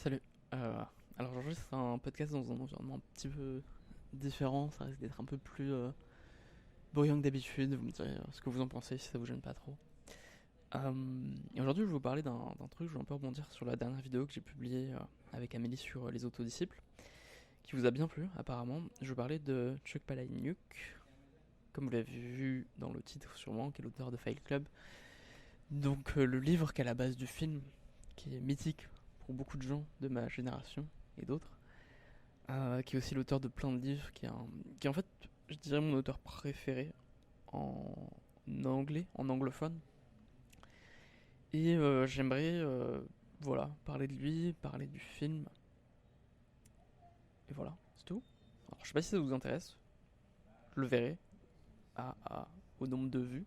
Salut. Euh, alors aujourd'hui ce sera un podcast dans un environnement un petit peu différent, ça risque d'être un peu plus bruyant que d'habitude, vous me direz ce que vous en pensez si ça vous gêne pas trop. Et aujourd'hui je vais vous parler d'un truc, je vais un peu rebondir sur la dernière vidéo que j'ai publiée avec Amélie sur les autodisciples, qui vous a bien plu apparemment. Je vais parler de Chuck Palahniuk, comme vous l'avez vu dans le titre sûrement, qui est l'auteur de Fight Club. Donc le livre qui est à la base du film, qui est mythique pour beaucoup de gens de ma génération et d'autres. Qui est aussi l'auteur de plein de livres, qui est en fait, je dirais, mon auteur préféré en anglais, en anglophone. Et j'aimerais, voilà, parler de lui, parler du film, et voilà, c'est tout. Alors, je sais pas si ça vous intéresse, je le verrai au nombre de vues.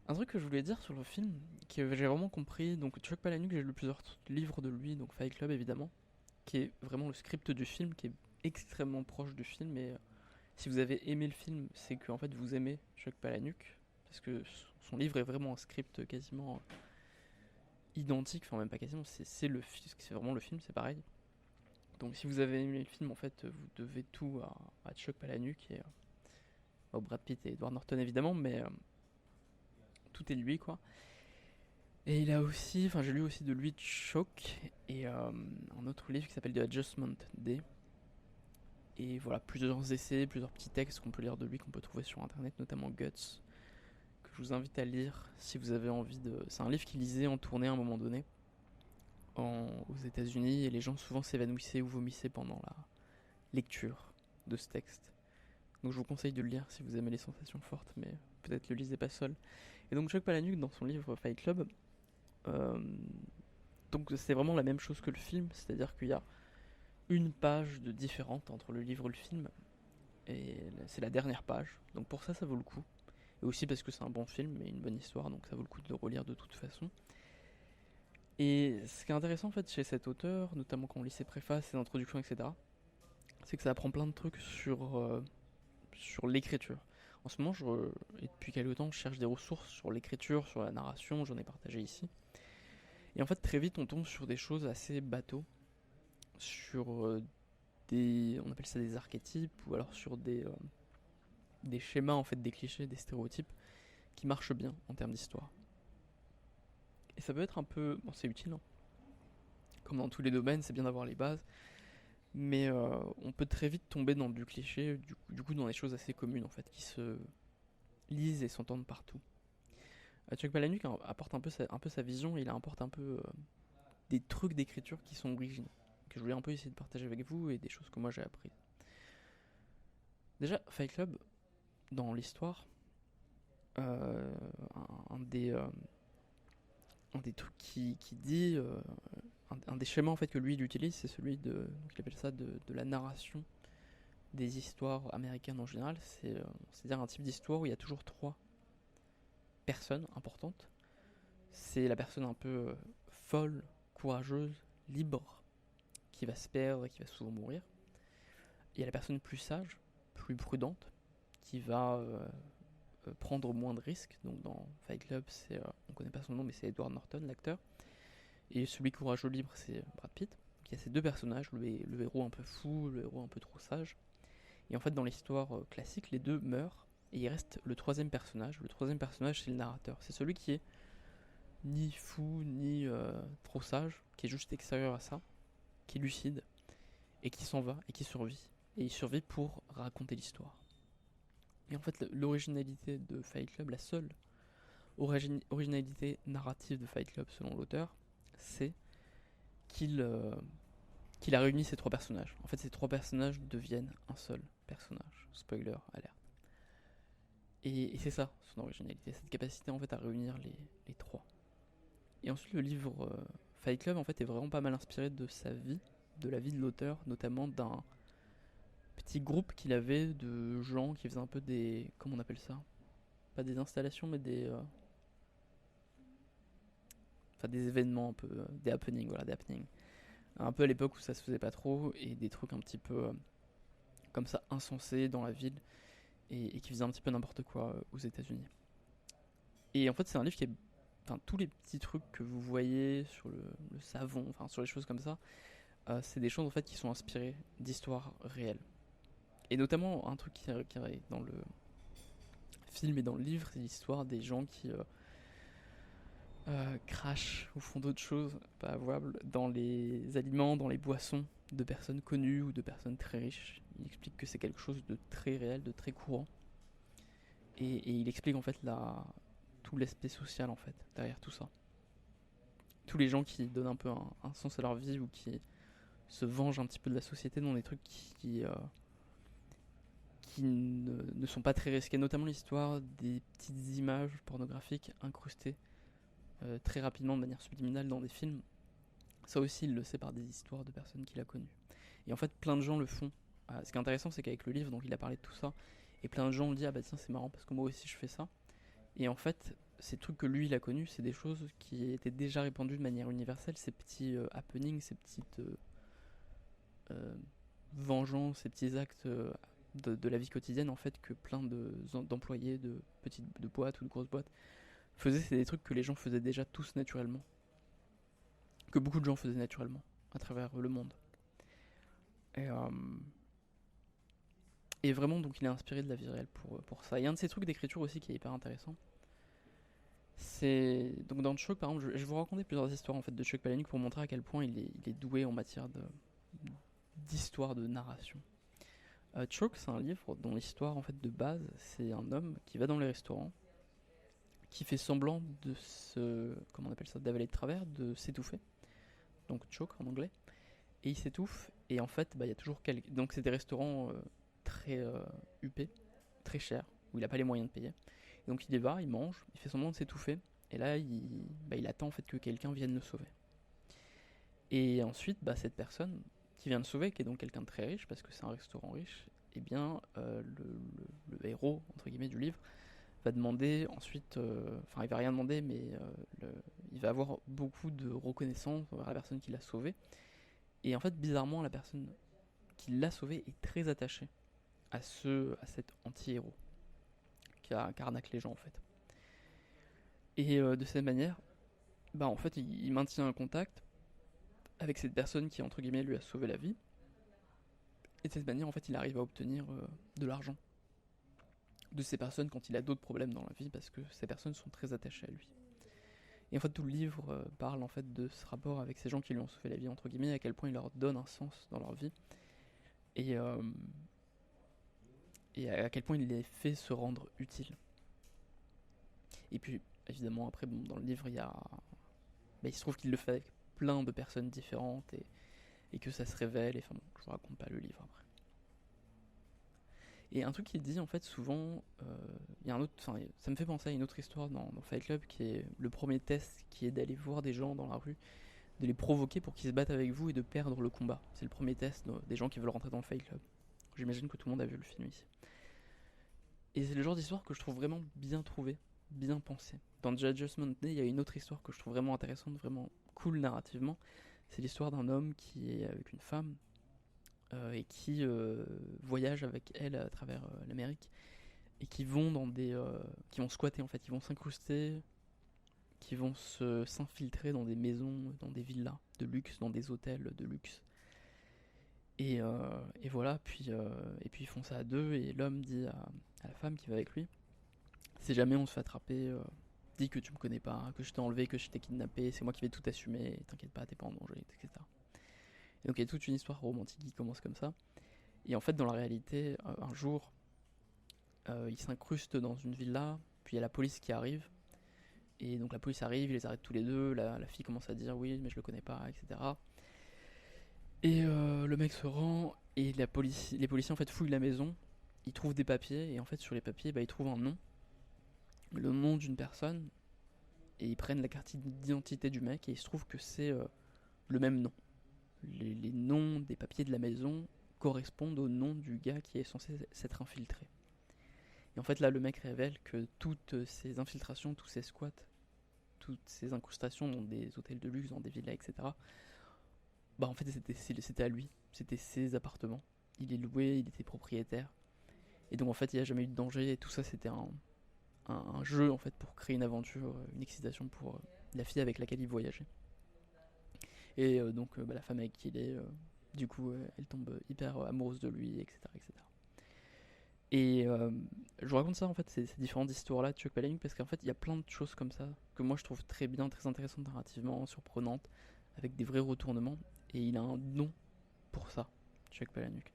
Un truc que je voulais dire sur le film, que j'ai vraiment compris, donc Chuck Palahniuk, j'ai lu plusieurs livres de lui, donc Fight Club évidemment, qui est vraiment le script du film, qui est extrêmement proche du film, et si vous avez aimé le film, c'est que en fait vous aimez Chuck Palahniuk, parce que son livre est vraiment un script quasiment identique, enfin même pas quasiment, c'est vraiment le film, c'est pareil. Donc si vous avez aimé le film, en fait, vous devez tout à Chuck Palahniuk et au Brad Pitt et Edward Norton évidemment, mais tout est de lui quoi. Et il a aussi, enfin j'ai lu aussi de lui Chuck et un autre livre qui s'appelle The Adjustment Day. Et voilà, plusieurs essais, plusieurs petits textes qu'on peut lire de lui, qu'on peut trouver sur internet, notamment Guts, que je vous invite à lire si vous avez envie de. C'est un livre qu'il lisait en tournée à un moment donné aux États-Unis et les gens souvent s'évanouissaient ou vomissaient pendant la lecture de ce texte. Donc je vous conseille de le lire si vous aimez les sensations fortes, mais peut-être le lisez pas seul. Et donc Chuck Palahniuk dans son livre Fight Club, euh, donc c'est vraiment la même chose que le film, c'est-à-dire qu'il y a une page de différente entre le livre et le film, et c'est la dernière page. Donc pour ça, ça vaut le coup. Et aussi parce que c'est un bon film et une bonne histoire, donc ça vaut le coup de le relire de toute façon. Et ce qui est intéressant en fait chez cet auteur, notamment quand on lit ses préfaces, ses introductions, etc., c'est que ça apprend plein de trucs sur l'écriture. En ce moment, et depuis quelques temps, je cherche des ressources sur l'écriture, sur la narration, j'en ai partagé ici. Et en fait, très vite, on tombe sur des choses assez bateaux, sur on appelle ça des archétypes, ou alors sur des schémas, en fait, des clichés, des stéréotypes, qui marchent bien en termes d'histoire. Et ça peut être un peu. Bon, c'est utile, hein. Comme dans tous les domaines, c'est bien d'avoir les bases. Mais on peut très vite tomber dans du cliché, du coup dans des choses assez communes en fait, qui se lisent et s'entendent partout. Chuck Palahniuk apporte un peu sa vision et il apporte un peu des trucs d'écriture qui sont originaux, que je voulais un peu essayer de partager avec vous et des choses que moi j'ai apprises. Déjà, Fight Club, dans l'histoire, euh, un, un des, euh, un des trucs qui dit, un des schémas en fait que lui il utilise, c'est celui donc il appelle ça de la narration des histoires américaines en général. C'est-à-dire un type d'histoire où il y a toujours trois personnes importantes. C'est la personne un peu folle, courageuse, libre, qui va se perdre et qui va souvent mourir. Il y a la personne plus sage, plus prudente, qui va prendre moins de risques. Donc dans Fight Club, on connaît pas son nom, mais c'est Edward Norton, l'acteur. Et celui courageux libre, c'est Brad Pitt. Donc il y a ces deux personnages, le héros un peu fou, le héros un peu trop sage. Et en fait, dans l'histoire classique, les deux meurent. Et il reste le troisième personnage. Le troisième personnage, c'est le narrateur. C'est celui qui est ni fou, ni trop sage, qui est juste extérieur à ça, qui est lucide, et qui s'en va, et qui survit. Et il survit pour raconter l'histoire. Et en fait, l'originalité de Fight Club, la seule originalité narrative de Fight Club, selon l'auteur, c'est qu'il qu'il a réuni ces trois personnages. En fait, ces trois personnages deviennent un seul personnage. Spoiler, alerte. Et c'est ça, son originalité, cette capacité en fait à réunir les trois. Et ensuite, le livre Fight Club en fait est vraiment pas mal inspiré de sa vie, de la vie de l'auteur, notamment d'un petit groupe qu'il avait de gens qui faisaient un peu des. Comment on appelle ça? Pas des installations, mais enfin, des événements un peu. Des happenings, voilà, des happenings. Un peu à l'époque où ça se faisait pas trop, et des trucs un petit peu comme ça insensés dans la ville, et qui faisaient un petit peu n'importe quoi aux États-Unis. Et en fait, c'est un livre qui est enfin tous les petits trucs que vous voyez sur le savon, enfin sur les choses comme ça, c'est des choses en fait qui sont inspirées d'histoires réelles. Et notamment un truc qui est dans le film et dans le livre, c'est l'histoire des gens qui crachent ou font d'autres choses pas avouables dans les aliments, dans les boissons de personnes connues ou de personnes très riches. Il explique que c'est quelque chose de très réel, de très courant. Et il explique en fait tout l'aspect social en fait derrière tout ça. Tous les gens qui donnent un peu un sens à leur vie ou qui se vengent un petit peu de la société dans des trucs qui ne sont pas très risqués, notamment l'histoire des petites images pornographiques incrustées très rapidement de manière subliminale dans des films. Ça aussi, il le sait par des histoires de personnes qu'il a connues. Et en fait, plein de gens le font. Ce qui est intéressant, c'est qu'avec le livre, donc il a parlé de tout ça, et plein de gens ont dit ah bah tiens c'est marrant parce que moi aussi je fais ça. Et en fait, ces trucs que lui il a connus, c'est des choses qui étaient déjà répandues de manière universelle, ces petits happenings, ces petites euh, vengeances, ces petits actes de la vie quotidienne en fait que plein d'employés de petites de boîtes ou de grosses boîtes faisaient. C'est des trucs que les gens faisaient déjà tous naturellement, que beaucoup de gens faisaient naturellement à travers le monde. Et, euh, et vraiment, donc il est inspiré de la vie réelle pour ça. Et un de ces trucs d'écriture aussi qui est hyper intéressant, c'est donc dans Chuck par exemple, je vais vous raconter plusieurs histoires en fait de Chuck Palahniuk pour montrer à quel point il est doué en matière d'histoire, de narration. Chuck, c'est un livre dont l'histoire en fait de base, c'est un homme qui va dans les restaurants, qui fait semblant de comment on appelle ça, d'avaler de travers, de s'étouffer. Donc choke en anglais. Et il s'étouffe et en fait, bah, il y a toujours quelques. Donc c'est des restaurants très huppés, très chers, où il n'a pas les moyens de payer. Et donc il y va, il mange, il fait semblant de s'étouffer, et là il attend en fait que quelqu'un vienne le sauver. Et ensuite, bah, cette personne qui vient le sauver, qui est donc quelqu'un de très riche, parce que c'est un restaurant riche, et bien le héros entre guillemets du livre va demander ensuite, il va rien demander, mais il va avoir beaucoup de reconnaissance envers la personne qui l'a sauvé. Et en fait, bizarrement, la personne qui l'a sauvé est très attachée à cet anti-héros qui arnaque les gens en fait. Et de cette manière, bah en fait, il maintient un contact avec cette personne qui entre guillemets lui a sauvé la vie. Et de cette manière, en fait, il arrive à obtenir de l'argent de ces personnes quand il a d'autres problèmes dans la vie, parce que ces personnes sont très attachées à lui. Et en fait, tout le livre parle en fait de ce rapport avec ces gens qui lui ont sauvé la vie entre guillemets, à quel point il leur donne un sens dans leur vie, et, euh, et à quel point il les fait se rendre utiles. Et puis, évidemment, après, bon, dans le livre, il se trouve qu'il le fait avec plein de personnes différentes et que ça se révèle. Et enfin, bon, je vous raconte pas le livre après. Et un truc qu'il dit en fait souvent, il y a un autre, ça me fait penser à une autre histoire dans Fight Club qui est le premier test, qui est d'aller voir des gens dans la rue, de les provoquer pour qu'ils se battent avec vous et de perdre le combat. C'est le premier test des gens qui veulent rentrer dans le Fight Club. J'imagine que tout le monde a vu le film ici. Et c'est le genre d'histoire que je trouve vraiment bien trouvée, bien pensée. Dans Judgment Day, il y a une autre histoire que je trouve vraiment intéressante, vraiment cool narrativement. C'est l'histoire d'un homme qui est avec une femme et qui voyage avec elle à travers l'Amérique et qui vont qui vont squatter en fait, ils vont s'incruster, qui vont s'infiltrer dans des maisons, dans des villas de luxe, dans des hôtels de luxe. Et voilà, et puis ils font ça à deux, et l'homme dit à la femme qui va avec lui, si jamais on se fait attraper, dis que tu me connais pas, que je t'ai enlevé, que je t'ai kidnappé, c'est moi qui vais tout assumer, t'inquiète pas, t'es pas en danger, etc. Et donc il y a toute une histoire romantique qui commence comme ça. Et en fait, dans la réalité, un jour, ils s'incrustent dans une villa, puis il y a la police qui arrive. Et donc la police arrive, ils les arrêtent tous les deux, la fille commence à dire oui, mais je le connais pas, etc. Et le mec se rend, et les policiers en fait fouillent la maison, ils trouvent des papiers, et en fait sur les papiers, ils trouvent un nom, le nom d'une personne, et ils prennent la carte d'identité du mec, et il se trouve que c'est le même nom. Les noms des papiers de la maison correspondent au nom du gars qui est censé s'être infiltré. Et en fait là le mec révèle que toutes ces infiltrations, tous ces squats, toutes ces incrustations dans des hôtels de luxe, dans des villas, etc. Bah en fait c'était à lui, c'était ses appartements. Il est loué, il était propriétaire. Et donc en fait il n'y a jamais eu de danger et tout ça c'était un jeu en fait pour créer une aventure, une excitation pour la fille avec laquelle il voyageait. Et donc la femme avec qui il est, du coup, elle tombe hyper amoureuse de lui, etc. etc. Et je vous raconte ça en fait, ces différentes histoires-là de Chuck Palahniuk, parce qu'en fait il y a plein de choses comme ça que moi je trouve très bien, très intéressantes narrativement, surprenantes, avec des vrais retournements. Et il a un don pour ça, Chuck Palahniuk.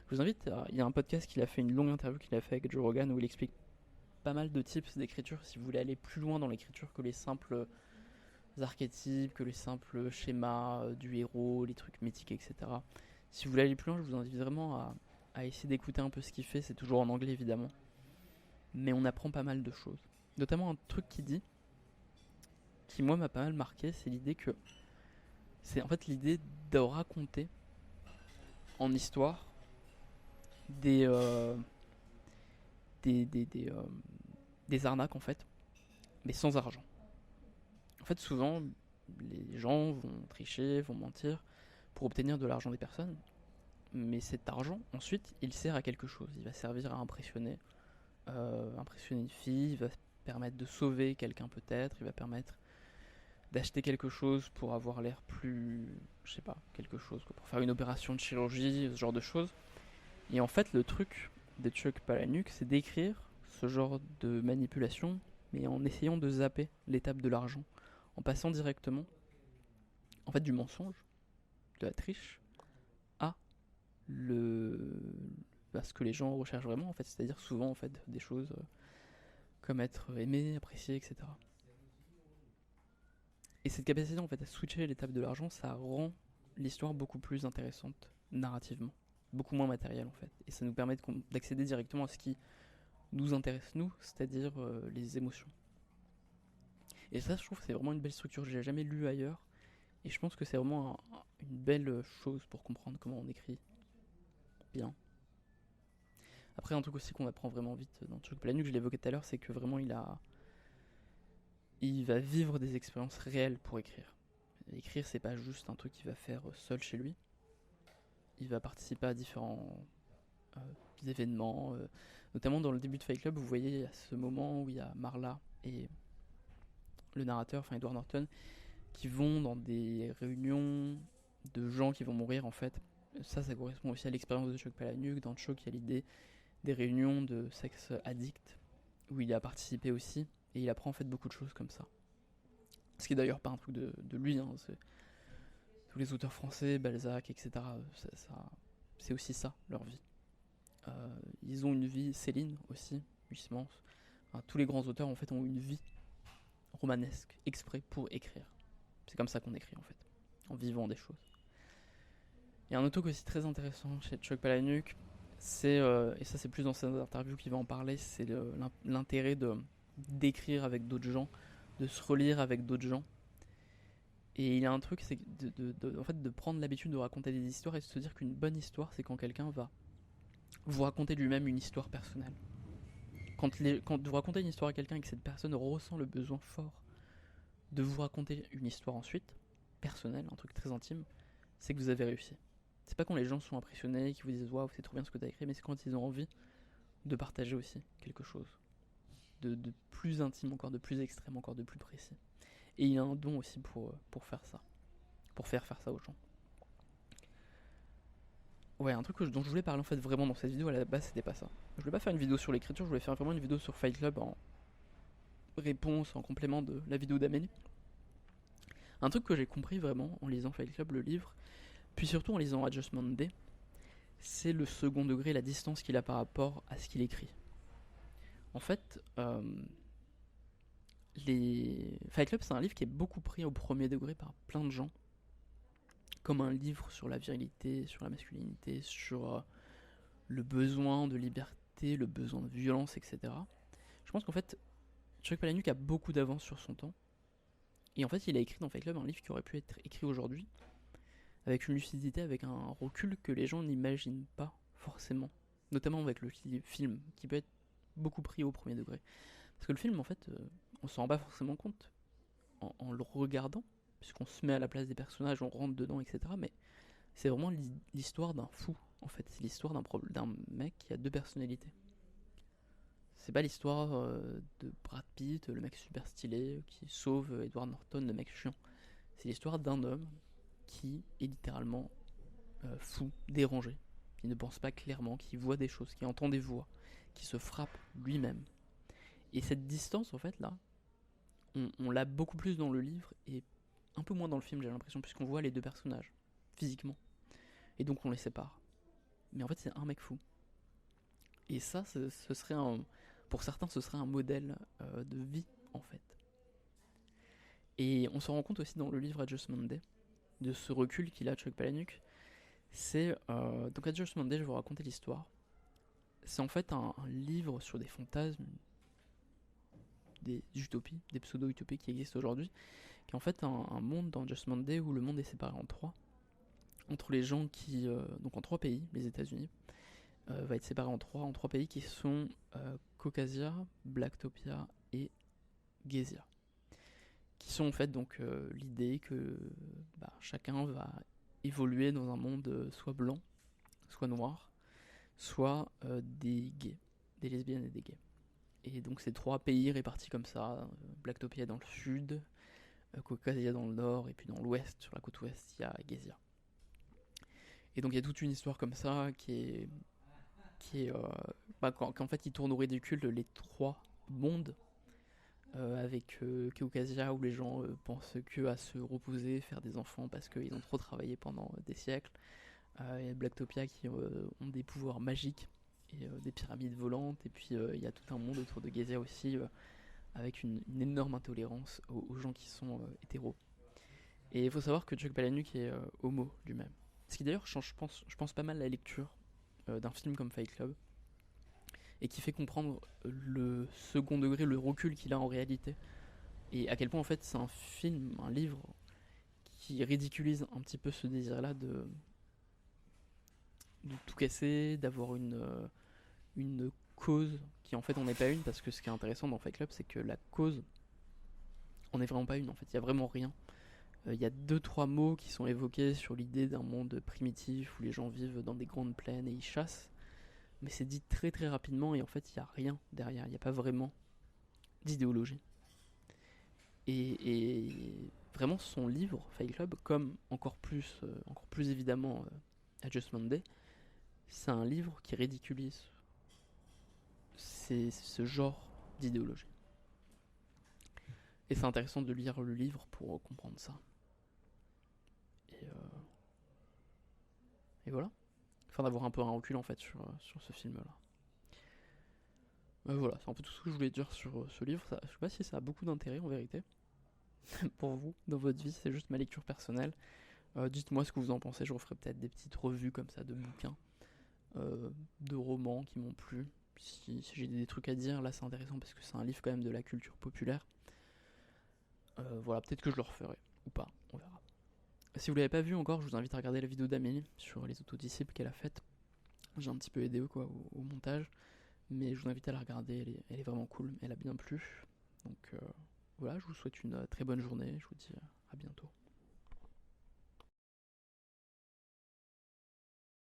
Je vous invite, il y a un podcast qu'il a fait, une longue interview qu'il a fait avec Joe Rogan, où il explique pas mal de tips d'écriture si vous voulez aller plus loin dans l'écriture que les simples archétypes, que les simples schémas du héros, les trucs mythiques, etc. Si vous voulez aller plus loin, je vous invite vraiment à essayer d'écouter un peu ce qu'il fait. C'est toujours en anglais évidemment, mais on apprend pas mal de choses. Notamment un truc qu'il dit, qui moi m'a pas mal marqué, c'est l'idée que c'est en fait l'idée de raconter en histoire des des arnaques en fait, mais sans argent. En fait, souvent, les gens vont tricher, vont mentir pour obtenir de l'argent des personnes, mais cet argent, ensuite, il sert à quelque chose. Il va servir à impressionner une fille, il va permettre de sauver quelqu'un peut-être, il va permettre d'acheter quelque chose pour avoir l'air plus, je sais pas, quelque chose, quoi, pour faire une opération de chirurgie, ce genre de choses. Et en fait, le truc de Chuck Palahniuk, c'est d'écrire ce genre de manipulation, mais en essayant de zapper l'étape de l'argent, en passant directement, en fait, du mensonge, de la triche, à ce que les gens recherchent vraiment, en fait, c'est-à-dire souvent en fait des choses comme être aimé, apprécié, etc. Et cette capacité en fait à switcher l'étape de l'argent, ça rend l'histoire beaucoup plus intéressante narrativement, beaucoup moins matérielle en fait, et ça nous permet d'accéder directement à ce qui nous intéresse nous, c'est-à-dire les émotions. Et ça, je trouve que c'est vraiment une belle structure, je l'ai jamais lu ailleurs, et je pense que c'est vraiment une belle chose pour comprendre comment on écrit bien. Après, un truc aussi qu'on apprend vraiment vite dans Chuck Palahniuk, je l'évoquais tout à l'heure, c'est que vraiment il va vivre des expériences réelles pour écrire. Écrire, c'est pas juste un truc qu'il va faire seul chez lui. Il va participer à différents événements, notamment dans le début de Fight Club, vous voyez à ce moment où il y a Marla et le narrateur, enfin Edward Norton, qui vont dans des réunions de gens qui vont mourir en fait. Ça correspond aussi à l'expérience de Chuck Palahniuk. Dans Chuck, il y a l'idée des réunions de sexe addict où il a participé aussi, et il apprend en fait beaucoup de choses comme ça. Ce qui est d'ailleurs pas un truc de lui, hein, tous les auteurs français, Balzac, etc., c'est aussi ça, leur vie. Ils ont une vie, Céline aussi, Huysmans, enfin, tous les grands auteurs en fait ont une vie romanesque, exprès pour écrire. C'est comme ça qu'on écrit en fait, en vivant des choses. Il y a un autre aussi très intéressant chez Chuck Palahniuk, c'est, et ça c'est plus dans ses interviews qu'il va en parler, c'est l'intérêt d'écrire avec d'autres gens, de se relire avec d'autres gens. Et il y a un truc, c'est en fait, de prendre l'habitude de raconter des histoires et de se dire qu'une bonne histoire, c'est quand quelqu'un va vous raconter lui-même une histoire personnelle. Quand vous racontez une histoire à quelqu'un et que cette personne ressent le besoin fort de vous raconter une histoire ensuite, personnelle, un truc très intime, c'est que vous avez réussi. C'est pas quand les gens sont impressionnés, qu'ils vous disent waouh, c'est trop bien ce que tu as écrit, mais c'est quand ils ont envie de partager aussi quelque chose de plus intime encore, de plus extrême encore, de plus précis. Et il a un don aussi pour faire ça, pour faire ça aux gens. Ouais, un truc dont je voulais parler en fait vraiment dans cette vidéo à la base, c'était pas ça. Je voulais pas faire une vidéo sur l'écriture, je voulais faire vraiment une vidéo sur Fight Club en réponse, en complément de la vidéo d'Amélie. Un truc que j'ai compris vraiment en lisant Fight Club, le livre, puis surtout en lisant Adjustment Day, c'est le second degré, la distance qu'il a par rapport à ce qu'il écrit. En fait, Fight Club, c'est un livre qui est beaucoup pris au premier degré par plein de gens, comme un livre sur la virilité, sur la masculinité, sur le besoin de liberté, le besoin de violence, etc. Je pense qu'en fait, Chuck Palahniuk a beaucoup d'avance sur son temps, et en fait, il a écrit dans Fight Club un livre qui aurait pu être écrit aujourd'hui, avec une lucidité, avec un recul que les gens n'imaginent pas forcément, notamment avec le film, qui peut être beaucoup pris au premier degré. Parce que le film, en fait, on s'en rend pas forcément compte en le regardant, puisqu'on se met à la place des personnages, on rentre dedans, etc. Mais c'est vraiment l'histoire d'un fou, en fait. C'est l'histoire d'un mec qui a deux personnalités. C'est pas l'histoire de Brad Pitt, le mec super stylé, qui sauve Edward Norton, le mec chiant. C'est l'histoire d'un homme qui est littéralement fou, dérangé, qui ne pense pas clairement, qui voit des choses, qui entend des voix, qui se frappe lui-même. Et cette distance, en fait, là, on l'a beaucoup plus dans le livre et un peu moins dans le film, j'ai l'impression, puisqu'on voit les deux personnages, physiquement. Et donc on les sépare. Mais en fait, c'est un mec fou. Et ça, ce serait pour certains, ce serait un modèle de vie, en fait. Et on se rend compte aussi dans le livre Adjustment Day, de ce recul qu'il a, Chuck Palahniuk. C'est. Donc, Adjustment Day, je vais vous raconter l'histoire. C'est en fait un livre sur des fantasmes, des utopies, des pseudo-utopies qui existent aujourd'hui, qui est en fait un monde dans Adjustment Day où le monde est séparé en trois. Entre les gens qui. Donc, en trois pays, les États-Unis, va être séparé en trois pays qui sont Caucasia, Blacktopia et Gezia. Qui sont en fait donc l'idée que chacun va évoluer dans un monde soit blanc, soit noir, soit des gays, des lesbiennes et des gays. Et donc ces trois pays répartis comme ça, Blacktopia dans le sud, Caucasia dans le nord, et puis dans l'ouest, sur la côte ouest, il y a Gezia. Et donc il y a toute une histoire comme ça qui est qu'en fait il tourne au ridicule les trois mondes, avec Caucasia où les gens pensent que à se reposer, faire des enfants parce qu'ils ont trop travaillé pendant des siècles, et Blacktopia qui ont des pouvoirs magiques et des pyramides volantes, et puis il y a tout un monde autour de Gezia aussi, avec une énorme intolérance aux gens qui sont hétéros. Et il faut savoir que Chuck Palahniuk est homo lui-même. Ce qui d'ailleurs change, je pense pas mal la lecture d'un film comme Fight Club, et qui fait comprendre le second degré, le recul qu'il a en réalité, et à quel point en fait c'est un film, un livre qui ridiculise un petit peu ce désir-là de tout casser, d'avoir une cause qui en fait en est pas une, parce que ce qui est intéressant dans Fight Club, c'est que la cause en est vraiment pas une, en fait, il y a vraiment rien. Il y a 2-3 mots qui sont évoqués sur l'idée d'un monde primitif où les gens vivent dans des grandes plaines et ils chassent, mais c'est dit très très rapidement et en fait il n'y a rien derrière, il n'y a pas vraiment d'idéologie. Et vraiment son livre, Fight Club, comme encore plus évidemment Adjustment Day, c'est un livre qui ridiculise ce genre d'idéologie. Et c'est intéressant de lire le livre pour comprendre ça. Et voilà. Enfin, d'avoir un peu un recul en fait sur ce film-là. Voilà, c'est un peu tout ce que je voulais dire sur ce livre. Ça, je sais pas si ça a beaucoup d'intérêt en vérité pour vous dans votre vie, c'est juste ma lecture personnelle. Dites-moi ce que vous en pensez, je referai peut-être des petites revues comme ça de bouquins, de romans qui m'ont plu. Si j'ai des trucs à dire, là c'est intéressant parce que c'est un livre quand même de la culture populaire. Voilà, peut-être que je le referai, ou pas, on verra. Si vous l'avez pas vu encore, je vous invite à regarder la vidéo d'Amélie sur les autodisciples qu'elle a faite. J'ai un petit peu aidé au montage, mais je vous invite à la regarder, elle est vraiment cool, elle a bien plu. Donc voilà, je vous souhaite une très bonne journée, je vous dis à bientôt.